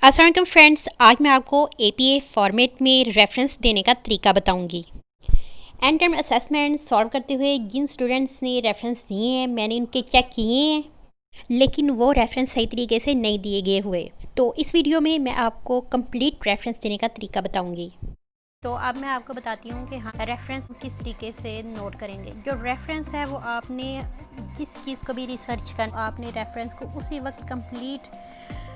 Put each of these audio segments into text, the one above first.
अस्सलाम वालेकुम फ्रेंड्स, आज मैं आपको एपीए फॉर्मेट में रेफरेंस देने का तरीका बताऊंगी। एंड टर्म असेसमेंट सॉल्व करते हुए जिन स्टूडेंट्स ने रेफरेंस दिए हैं मैंने उनके चेक किए हैं, लेकिन वो रेफरेंस सही तरीके से नहीं दिए गए हुए। तो इस वीडियो में मैं आपको कंप्लीट रेफरेंस देने का तरीका बताऊंगी। तो अब मैं आपको बताती हूँ कि हाँ रेफरेंस किस तरीके से नोट करेंगे। जो रेफरेंस है वो आपने जिस चीज़ को भी रिसर्च करना, आपने रेफरेंस को उसी वक्त कंप्लीट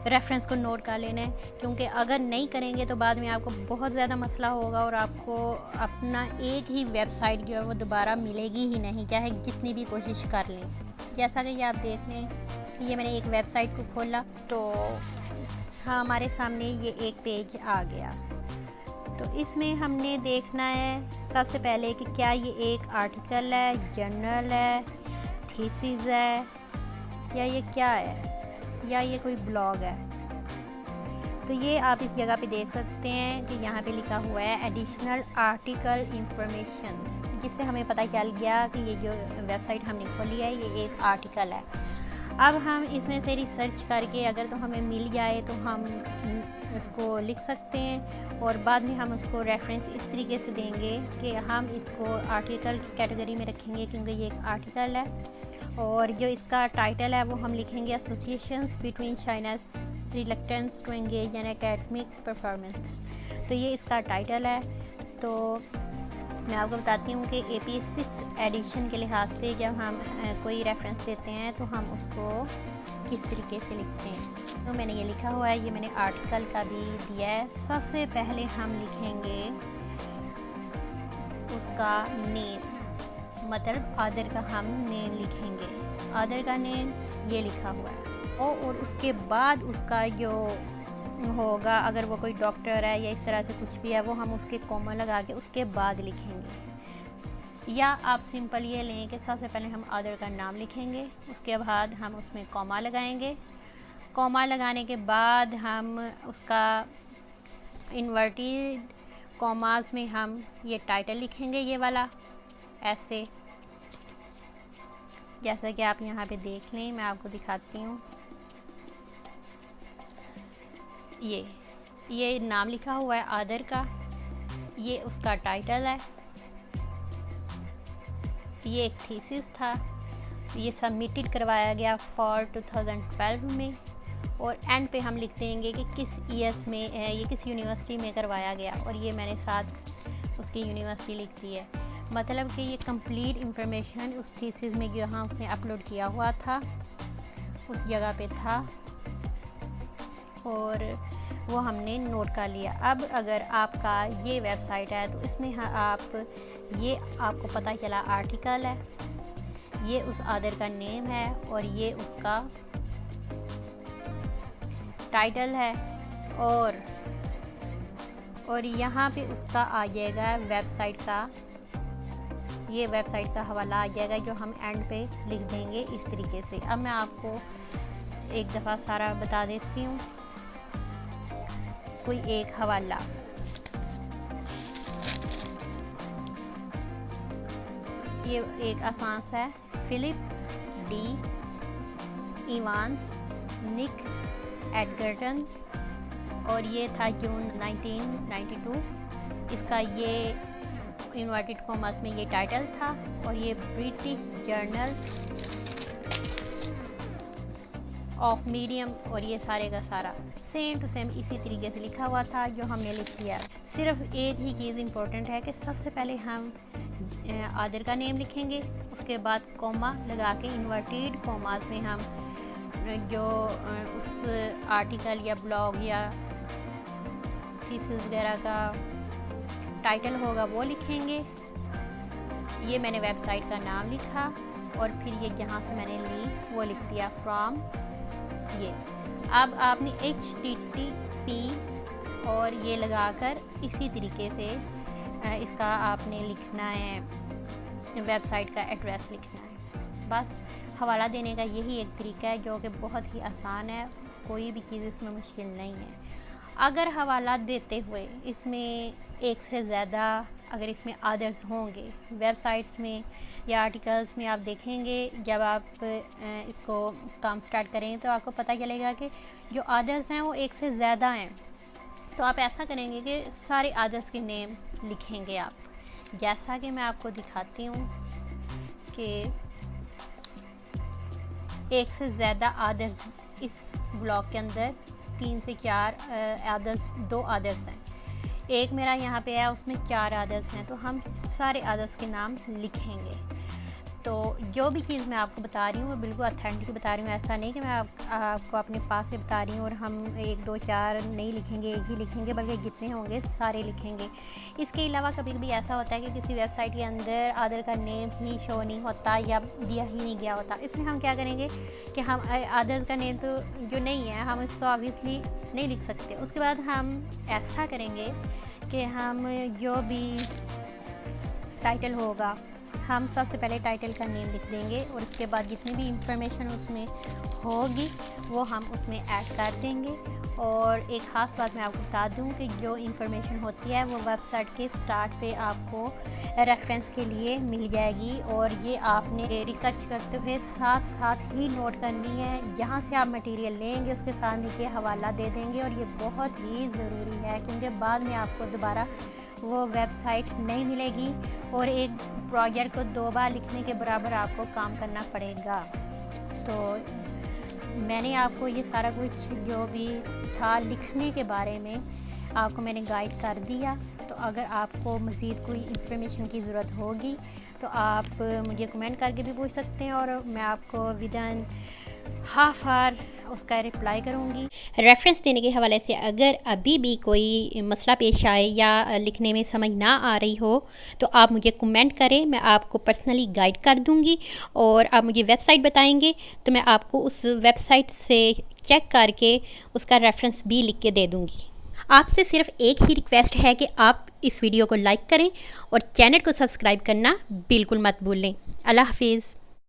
रेफरेंस को नोट कर लेना है, क्योंकि अगर नहीं करेंगे तो बाद में आपको बहुत ज़्यादा मसला होगा और आपको अपना एक ही वेबसाइट जो है वो दोबारा मिलेगी ही नहीं, चाहे जितनी भी कोशिश कर लें। जैसा कि आप देख लें कि ये मैंने एक वेबसाइट को खोला तो हाँ हमारे सामने ये एक पेज आ गया। तो इसमें हमने देखना है सबसे पहले कि क्या ये एक आर्टिकल है, जर्नल है, थीसिस है, या ये क्या है, या ये कोई ब्लॉग है। तो ये आप इस जगह पे देख सकते हैं कि यहाँ पे लिखा हुआ है एडिशनल आर्टिकल इंफॉर्मेशन, जिससे हमें पता चल गया कि ये जो वेबसाइट हमने खोली है ये एक आर्टिकल है। अब हम इसमें से रिसर्च करके अगर तो हमें मिल जाए तो हम इसको लिख सकते हैं, और बाद में हम उसको रेफरेंस इस तरीके से देंगे कि हम इसको आर्टिकल की कैटेगरी में रखेंगे, क्योंकि ये एक आर्टिकल है। और जो इसका टाइटल है वो हम लिखेंगे associations between China's reluctance to engage in academic performance. तो ये इसका टाइटल है। तो मैं आपको बताती हूँ कि एपीए 6th एडिशन के लिहाज से जब हम कोई रेफरेंस देते हैं तो हम उसको किस तरीके से लिखते हैं। तो मैंने ये लिखा हुआ है, ये मैंने आर्टिकल का भी दिया है। सबसे पहले हम लिखेंगे उसका नेम, मतलब आदर का हम नेम लिखेंगे। आदर का नेम ये लिखा हुआ है, और उसके बाद उसका जो होगा, अगर वो कोई डॉक्टर है या इस तरह से कुछ भी है, वो हम उसके कॉमा लगा के उसके बाद लिखेंगे। या आप सिंपल ये लें कि सबसे पहले हम आदर का नाम लिखेंगे, उसके बाद हम उसमें कॉमा लगाएंगे। कॉमा लगाने के बाद हम उसका इन्वर्टेड कॉमास में हम ये टाइटल लिखेंगे, ये वाला ऐसे, जैसा कि आप यहाँ पे देख लें। मैं आपको दिखाती हूँ, ये नाम लिखा हुआ है आदर का, ये उसका टाइटल है, ये एक थीसिस था, ये सबमिटेड करवाया गया फॉर 2012 में, और एंड पे हम लिख देंगे कि किस ईयर्स में ये किस यूनिवर्सिटी में करवाया गया, और ये मैंने साथ उसकी यूनिवर्सिटी लिख दी है। मतलब कि ये कंप्लीट इंफॉर्मेशन उस थीसिस में जहाँ उसने अपलोड किया हुआ था उस जगह पे था, और वो हमने नोट कर लिया। अब अगर आपका ये वेबसाइट है तो इसमें ये आपको पता चला आर्टिकल है, ये उस आदर का नेम है, और ये उसका टाइटल है, और यहाँ पे उसका आ जाएगा वेबसाइट का, ये वेबसाइट का हवाला आ जाएगा जो हम एंड पे लिख देंगे इस तरीके से। अब मैं आपको एक दफ़ा सारा बता देती हूँ। कोई एक हवाला, ये एक आसान सा है, फिलिप डी इवांस निक एडगर्टन, और ये था जून 1992। इसका ये इन्वर्टेड कॉमर्स में ये टाइटल था, और ये ब्रिटिश जर्नल ऑफ मीडियम, और ये सारे का सारा सेम टू सेम इसी तरीके से लिखा हुआ था जो हमने लिख लिया। सिर्फ एक ही चीज़ इम्पोर्टेंट है कि सबसे पहले हम आदर का नेम लिखेंगे, उसके बाद कॉमा लगा के इन्वर्टेड कॉमास में हम जो उस आर्टिकल या ब्लॉग या थीसिस वगैरह का टाइटल होगा वो लिखेंगे। ये मैंने वेबसाइट का नाम लिखा, और फिर ये जहाँ से मैंने ली वो लिख दिया फ्रॉम ये। अब आपने HTTP और ये लगाकर इसी तरीके से इसका आपने लिखना है, वेबसाइट का एड्रेस लिखना है। बस हवाला देने का यही एक तरीका है जो कि बहुत ही आसान है, कोई भी चीज़ इसमें मुश्किल नहीं है। अगर हवाला देते हुए इसमें एक से ज़्यादा अगर इसमें अदर्स होंगे वेबसाइट्स में या आर्टिकल्स में, आप देखेंगे जब आप इसको काम स्टार्ट करें तो आपको पता चलेगा कि जो अदर्स हैं वो एक से ज़्यादा हैं। तो आप ऐसा करेंगे कि सारे अदर्स के नेम लिखेंगे आप, जैसा कि मैं आपको दिखाती हूँ कि एक से ज़्यादा अदर्स इस ब्लॉक के अंदर 3 से 4 अदर्स, 2 अदर्स हैं, एक मेरा यहाँ पे है उसमें 4 अदर्स हैं, तो हम सारे अदर्स के नाम लिखेंगे। तो जो भी चीज़ मैं आपको बता रही हूँ वो बिल्कुल ऑथेंटिक बता रही हूँ, ऐसा नहीं कि मैं आपको अपने पास से बता रही हूँ और हम 1 2 4 नहीं लिखेंगे, एक ही लिखेंगे, बल्कि जितने होंगे सारे लिखेंगे। इसके अलावा कभी कभी ऐसा होता है कि किसी वेबसाइट के अंदर अदर का नेम ही शो नहीं होता या दिया ही नहीं गया होता, इसमें हम क्या करेंगे कि हम अदर का नेम तो जो नहीं है हम इसको ऑब्वियसली नहीं लिख सकते। उसके बाद हम ऐसा करेंगे कि हम जो भी टाइटल होगा हम सबसे पहले टाइटल का नेम लिख देंगे और उसके बाद जितनी भी इंफॉर्मेशन उसमें होगी वो हम उसमें ऐड कर देंगे। और एक ख़ास बात मैं आपको बता दूं कि जो इंफॉर्मेशन होती है वो वेबसाइट के स्टार्ट पे आपको रेफरेंस के लिए मिल जाएगी और ये आपने रिसर्च करते हुए साथ साथ ही नोट करनी है। जहाँ से आप मटेरियल लेंगे उसके साथ नीचे हवाला दे देंगे और ये बहुत ही ज़रूरी है क्योंकि बाद में आपको दोबारा वो वेबसाइट नहीं मिलेगी और एक प्रोजेक्ट को 2 बार लिखने के बराबर आपको काम करना पड़ेगा। तो मैंने आपको ये सारा कुछ जो भी था लिखने के बारे में आपको मैंने गाइड कर दिया। तो अगर आपको मज़ीद कोई इंफॉर्मेशन की ज़रूरत होगी तो आप मुझे कमेंट करके भी पूछ सकते हैं और मैं आपको विदिन हाफ आवर उसका रिप्लाई करूँगी। रेफरेंस देने के हवाले से अगर अभी भी कोई मसला पेश आए या लिखने में समझ ना आ रही हो तो आप मुझे कमेंट करें, मैं आपको पर्सनली गाइड कर दूँगी। और आप मुझे वेबसाइट बताएंगे तो मैं आपको उस वेबसाइट से चेक करके उसका रेफरेंस भी लिख के दे दूँगी। आपसे सिर्फ एक ही रिक्वेस्ट है कि आप इस वीडियो को लाइक करें और चैनल को सब्सक्राइब करना बिल्कुल मत भूलें। अल्लाह हाफिज़।